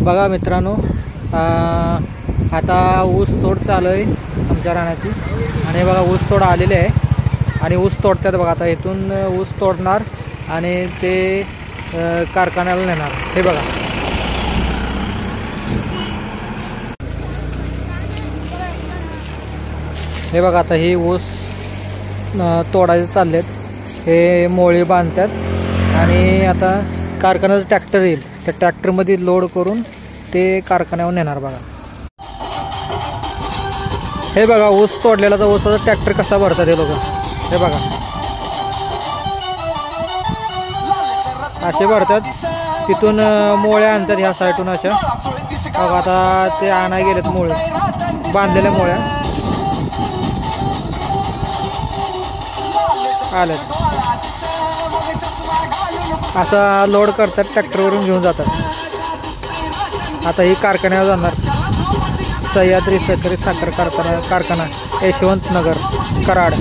बघा मित्रांनो, आता ऊस तोड चालू आहे आमच्या रानाची आणि बघा ऊस तोड आलेले आहे आणि ऊस तोडतात बघा. आता इथून ऊस तोडणार आणि ते कारखान्याला नेणार. हे बघा हे बघा आता ही ऊस तोडायचे चाललेत. हे मोळी बांधतात आणि आता कारखान्याचं ट्रॅक्टर येईल, त्या ट्रॅक्टरमध्ये लोड करून ते कारखान्यावर नेणार. बघा हे बघा ऊस तोडलेला तर ऊसाचा ट्रॅक्टर कसा भरतात हे लोक. हे बघा असे भरतात, तिथून मोळ्या आणतात ह्या साईडून अशा. बघा आता ते आणाय गेलेत मोळे, बांधलेल्या मोळ्या आल्यात. असा लोड करतात, ट्रॅक्टरवरून घेऊन जातात. आता ही कारखान्यावर जाणार. सह्याद्री सहकारी साखर कारखाना यशवंत नगर कराड.